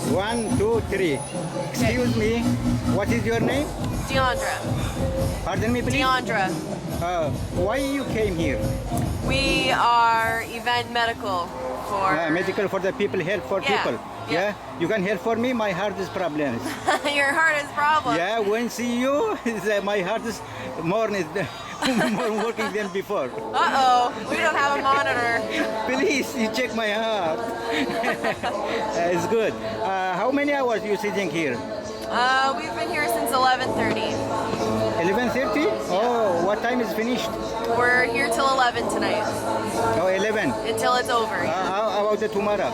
1, 2, 3. Excuse me. What is your name? Deandra. Pardon me, please. Deandra. Why you came here? We are event medical for Medical for the people, help for Yeah, people. yeah. You can help for me. My heart is problems. your hardest problem. Yeah, when see you, my heart is more more working than before. Uh-oh, we don't have a monitor. Please, you check my heart. It's good. How many hours you sitting here? We've been here since 11:30. 11:30? Oh, what time is finished? We're here till 11 tonight, Oh, 11. until it's over. How about the tomorrow?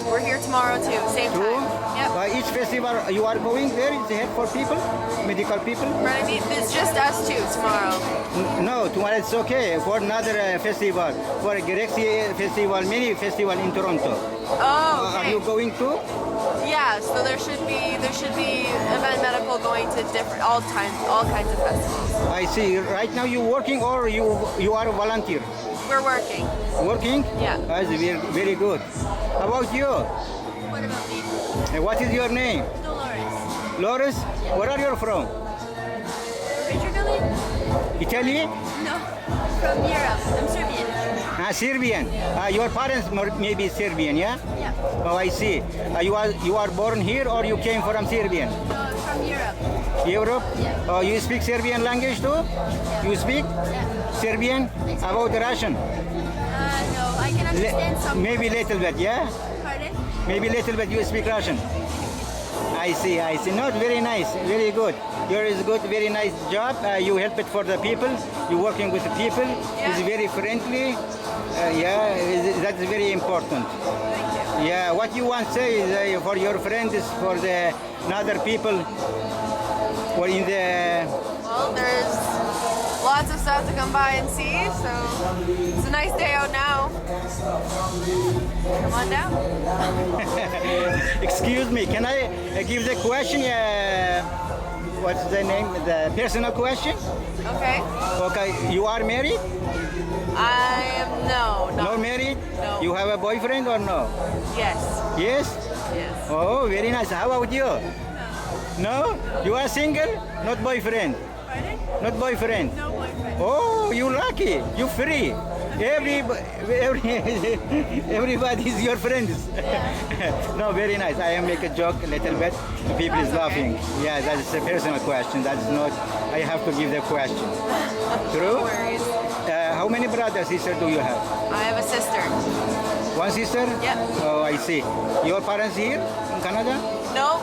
We're here tomorrow too, same Two? time. Yep. Each festival you are going there is help for people, medical people? Right, I mean, it's just us two tomorrow. No, tomorrow it's okay for another festival, for a Galaxy Festival, mini festival in Toronto. Oh, Are okay. you going to? Yeah, so there should be event medical going to all kinds of festivals. I see. Right now you working or you are a volunteer? We're working. Working? Yeah. That's very, very good. How about you? What about me? What is your name? Dolores. Lawrence? Where are you from? Originally? Italy? No. From Europe. I'm Serbian. Serbian. Your parents maybe Serbian, yeah? Yeah. Oh, I see. You are born here or you came from Serbian? No, from Europe. Europe? Yeah. Oh, you speak Serbian language too? You speak Yeah. Serbian? How about Russian? No, I can understand some. Maybe little bit, yeah? Pardon? Maybe little bit you speak Russian. I see, I see. No, very nice, very good. Yours is good, very nice job. You help it for the people. You working with the people. Yeah. It's very friendly. That's very important. Thank you. Yeah, what you want to say is for your friends, for the other people, or in the. Well, there's lots of stuff to come by and see, so it's a nice day out now. Come on down. Excuse me, can I give the question? What's the name? The personal question? Okay. Okay, you are married? I am No not married? No. You have a boyfriend or no? Yes. Yes? Yes. Oh, very nice. How about you? No? You are single? Not boyfriend? Pardon? Not boyfriend? No boyfriend. Oh, you lucky. You free. Everybody is your friends. No, very nice. I am make a joke a little bit. People is That's okay. laughing. Yeah, that's a personal question. That's not. I have to give the question. True. No worries. How many brothers, sister do you have? I have a sister. One sister? Yep. Oh, I see. Your parents here in Canada? No,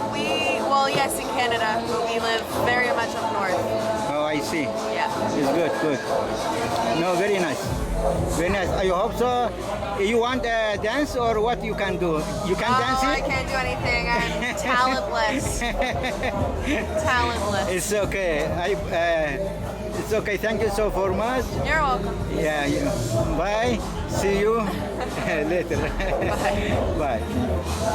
yes, in Canada, but we live very much up north. Oh, I see. Yeah. It's good, good. No, very nice. Very nice. I hope so. You want dance or what you can do? You can dance I it? can't do anything. I'm talentless. Talentless. It's okay. It's okay. Thank you so much. You're welcome. Yeah. Bye. See you later. Bye. Bye.